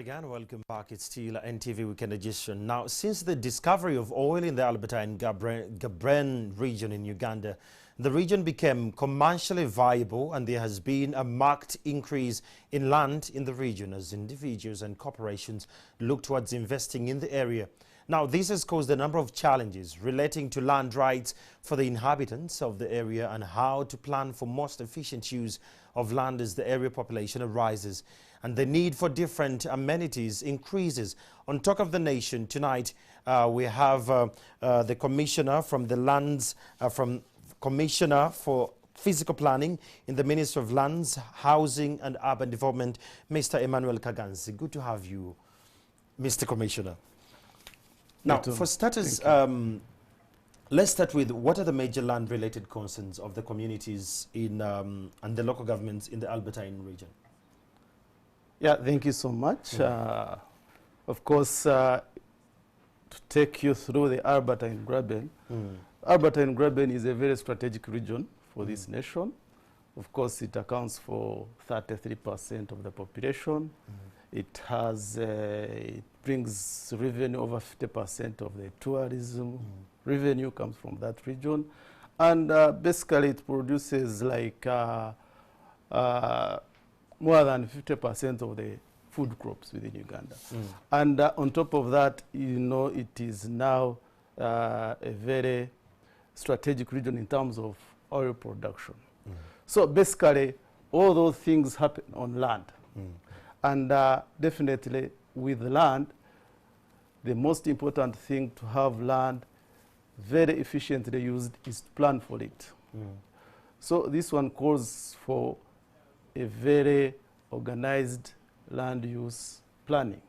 again, welcome back. It's still NTV Weekend Edition. Now, since the discovery of oil in the Albertine Graben region in Uganda, the region became commercially viable and there has been a marked increase in land in the region as individuals and corporations look towards investing in the area. Now, this has caused a number of challenges relating to land rights for the inhabitants of the area and how to plan for most efficient use of land as the area population arises and the need for different amenities increases. On Talk of the Nation tonight, we have the commissioner from the lands, Commissioner for Physical Planning in the Ministry of Lands, Housing and Urban Development, Mr. Emmanuel Kaganzi. Good to have you, Mr. Commissioner. Now, for starters, let's start with what are the major land-related concerns of the communities in and the local governments in the Albertine region? Yeah, thank you so much. Of course, to take you through the Albertine Graben, Albertine Graben is a very strategic region for this nation. Of course, it accounts for 33% of the population. It has, it brings revenue over 50% of the tourism revenue comes from that region. And basically it produces like more than 50% of the food crops within Uganda. And on top of that, you know, it is now a very strategic region in terms of oil production. So basically, all those things happen on land. And definitely with land, the most important thing to have land very efficiently used is to plan for it. So this one calls for a very organized land use planning.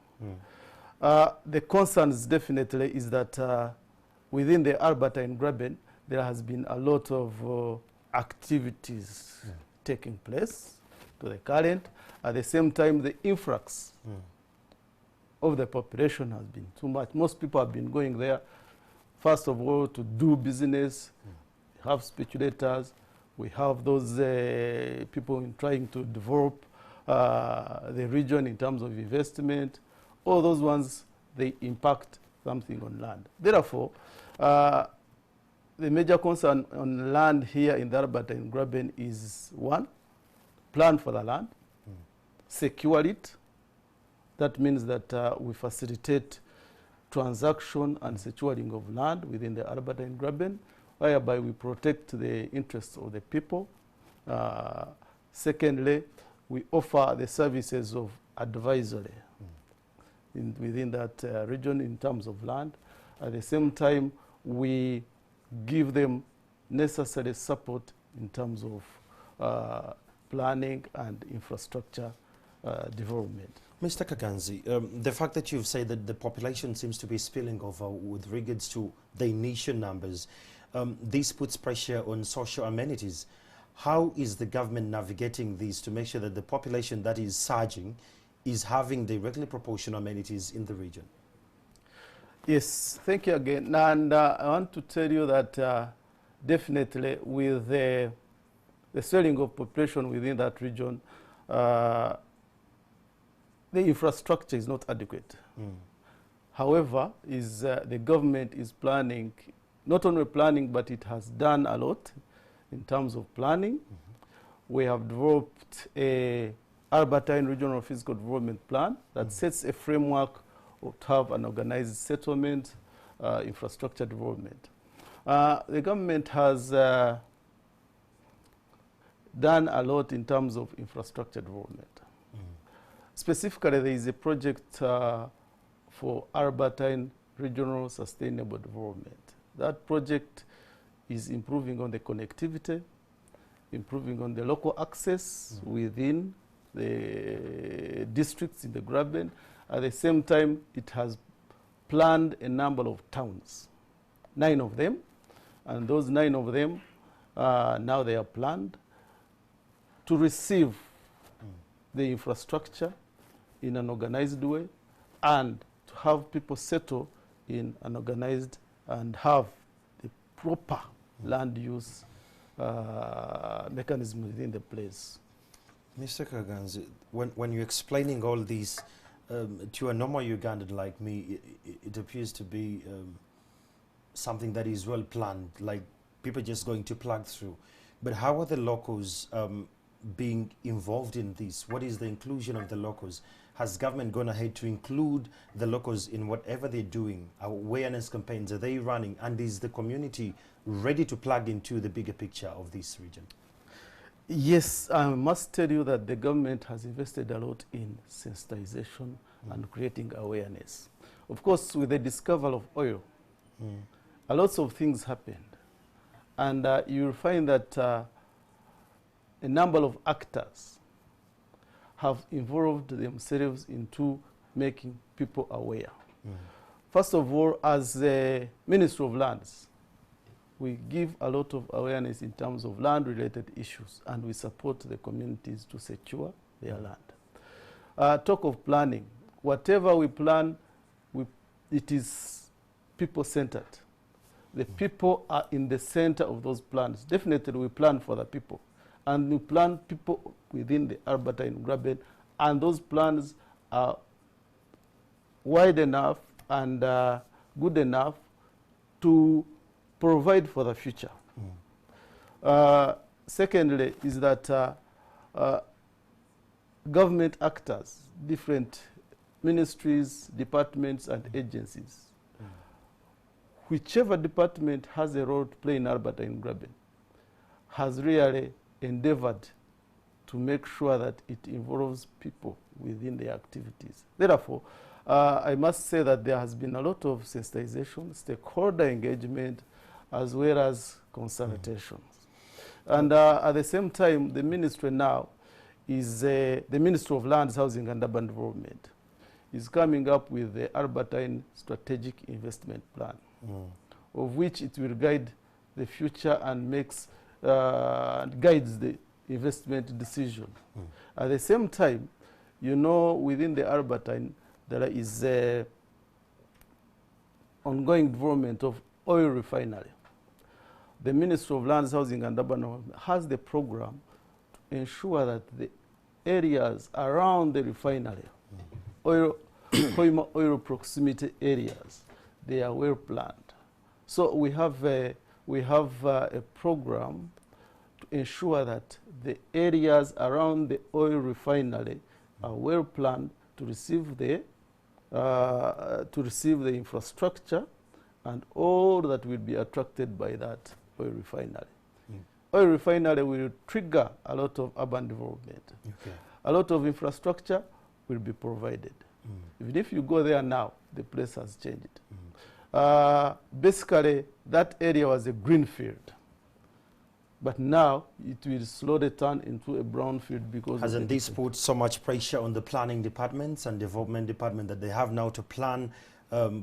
The concerns definitely is that within the Albertine Graben, there has been a lot of activities taking place to the current. At the same time, the influx of the population has been too much. Most people have been going there, first of all, to do business. We have speculators. We have those people trying to develop the region in terms of investment. All those ones, they impact something on land. Therefore, the major concern on land here in the Albertine Graben is one, plan for the land, secure it. That means that we facilitate transaction and securing of land within the Albertine Graben, whereby we protect the interests of the people. Secondly, we offer the services of advisory within that region in terms of land. At the same time, we give them necessary support in terms of planning and infrastructure development. Mr. Kaganzi, the fact that you've said that the population seems to be spilling over with regards to the initial numbers, this puts pressure on social amenities. How is the government navigating this to make sure that the population that is surging is having directly proportional amenities in the region? Yes, thank you again. And I want to tell you that definitely with the swelling of population within that region, the infrastructure is not adequate. However, the government is planning, not only planning, but it has done a lot in terms of planning. We have developed a Albertine Regional Physical Development Plan that sets a framework to have an organized settlement, infrastructure development. The government has done a lot in terms of infrastructure development. Specifically, there is a project for Albertine Regional Sustainable Development. That project is improving on the connectivity, improving on the local access within the districts in the Graben. At the same time, it has planned a number of towns, 9 of them, and those 9 of them, now they are planned to receive the infrastructure in an organized way and to have people settle in an organized and have the proper land use mechanism within the place. Mr. Kaganzi, when you're explaining all these to a normal Ugandan like me, it appears to be something that is well planned, like people just going to plug through. But how are the locals being involved in this? What is the inclusion of the locals? Has government gone ahead to include the locals in whatever they're doing? Awareness campaigns, are they running? And is the community ready to plug into the bigger picture of this region? Yes, I must tell you that the government has invested a lot in sensitization and creating awareness. Of course, with the discovery of oil, a lot of things happened. And you'll find that a number of actors have involved themselves into making people aware. First of all, as the Ministry of Lands, we give a lot of awareness in terms of land-related issues, and we support the communities to secure their land. Talk of planning. Whatever we plan, it is people-centered. The people are in the center of those plans. Definitely, we plan for the people. And we plan people within the Albertine Graben, and those plans are wide enough and good enough to provide for the future. Secondly, is that government actors, different ministries, departments, and agencies, whichever department has a role to play in Albertine Graben, has really endeavored to make sure that it involves people within the activities. Therefore, I must say that there has been a lot of sensitization, stakeholder engagement, as well as consultations. And at the same time, the ministry now is the Ministry of Lands, Housing and Urban Development is coming up with the Albertine Strategic Investment Plan, of which it will guide the future and guides the investment decision. At the same time, you know, within the Albertine, there is a ongoing development of oil refinery. The Ministry of Lands, Housing and Urban Development has the program to ensure that the areas around the refinery, oil proximity areas, they are well planned. So we have a program to ensure that the areas around the oil refinery are well planned to receive the infrastructure and all that will be attracted by that oil refinery. Oil refinery will trigger a lot of urban development. A lot of infrastructure will be provided. Even if you go there now, the place has changed. Basically, that area was a green field. But now, it will slowly turn into a brown field because... Hasn't this put so much pressure on the planning departments and development department that they have now to plan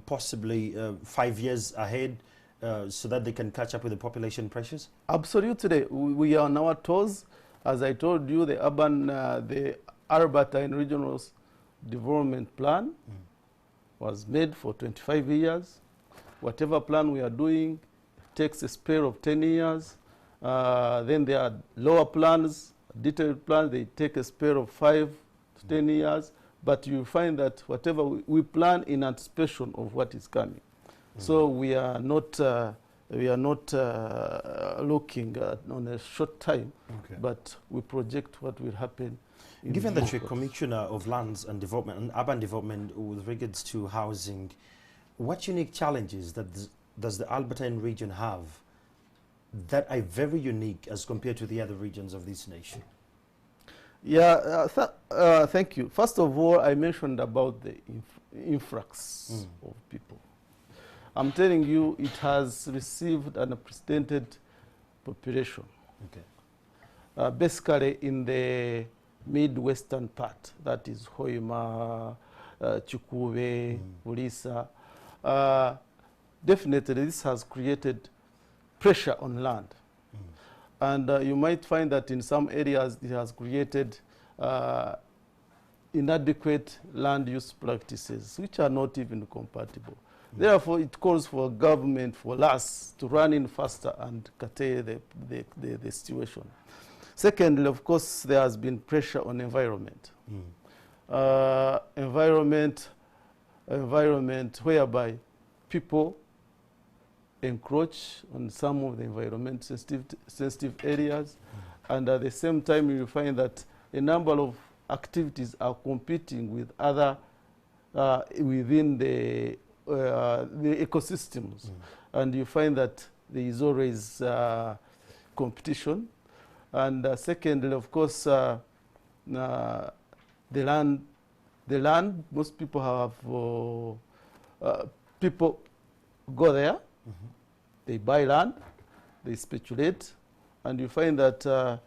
possibly 5 years ahead so that they can catch up with the population pressures? Absolutely. We are on our toes. As I told you, the Albertine Regional Development Plan was made for 25 years. Whatever plan we are doing takes a spell of 10 years. Then there are lower plans, detailed plans, they take a spell of 5 to 10 years. But you find that whatever we plan in anticipation of what is coming. So we are not looking on a short time, but we project what will happen. Given that you're Commissioner of Lands and Development and Urban Development with regards to housing, what unique challenges does the Albertine region have that are very unique as compared to the other regions of this nation? Yeah, thank you. First of all, I mentioned about the influx of people. I'm telling you, it has received an unprecedented population. Basically, in the midwestern part, that is Hoima, Chukube, Ulisa. Definitely, this has created pressure on land. And you might find that in some areas it has created inadequate land use practices, which are not even compatible. Therefore, it calls for government, for us, to run in faster and curtail the situation. Secondly, of course, there has been pressure on environment. environment whereby people encroach on some of the environment sensitive areas, and at the same time you find that a number of activities are competing with other within the ecosystems, and you find that there is always competition. And secondly, of course, the land, most people have, people go there, they buy land, they speculate, and you find that a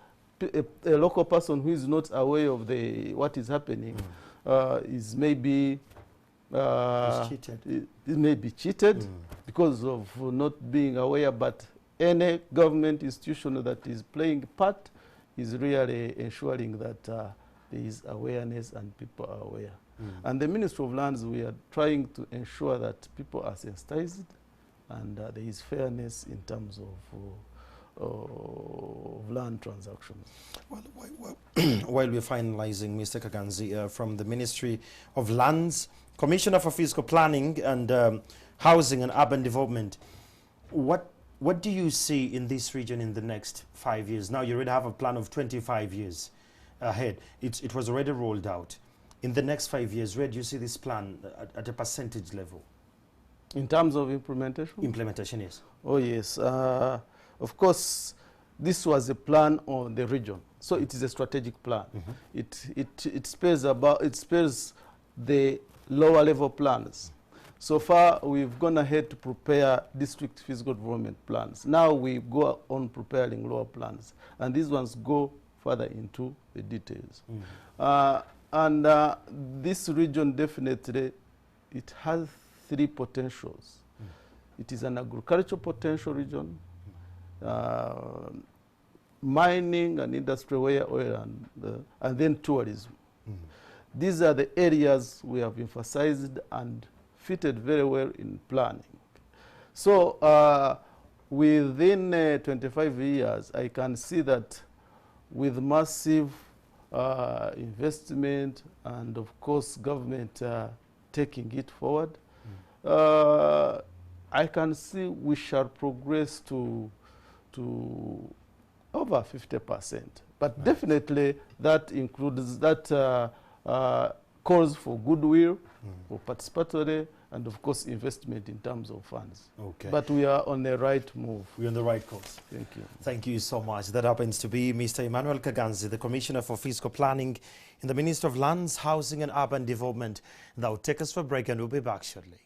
local person who is not aware of what is happening is maybe cheated. It may be cheated because of not being aware, but any government institution that is playing part is really ensuring that there is awareness and people are aware. And the Ministry of Lands, we are trying to ensure that people are sensitized and there is fairness in terms of land transactions. While we're finalizing, Mr. Kaganzi, from the Ministry of Lands, Commissioner for Fiscal Planning and Housing and Urban Development, what do you see in this region in the next 5 years? Now you already have a plan of 25 years ahead. It was already rolled out. In the next 5 years, where do you see this plan at a percentage level? In terms of implementation? Implementation, yes. Oh, yes. Of course, this was a plan on the region. So it is a strategic plan. It spells the lower level plans. So far, we've gone ahead to prepare district physical development plans. Now we go on preparing lower plans. And these ones go further into the details. This region definitely, it has three potentials. It is an agricultural potential region, mining and industry, where oil and then tourism. These are the areas we have emphasized and fitted very well in planning. So within 25 years, I can see that with massive investment and of course government taking it forward, I can see we shall progress to over 50%. But definitely that includes, that calls for goodwill, for participatory, and of course investment in terms of funds. Okay. But we are on the right move. We're on the right course. Thank you. Thank you so much. That happens to be Mr. Emmanuel Kaganzi, the Commissioner for Fiscal Planning in the Ministry of Lands, Housing and Urban Development. That will take us for a break and we'll be back shortly.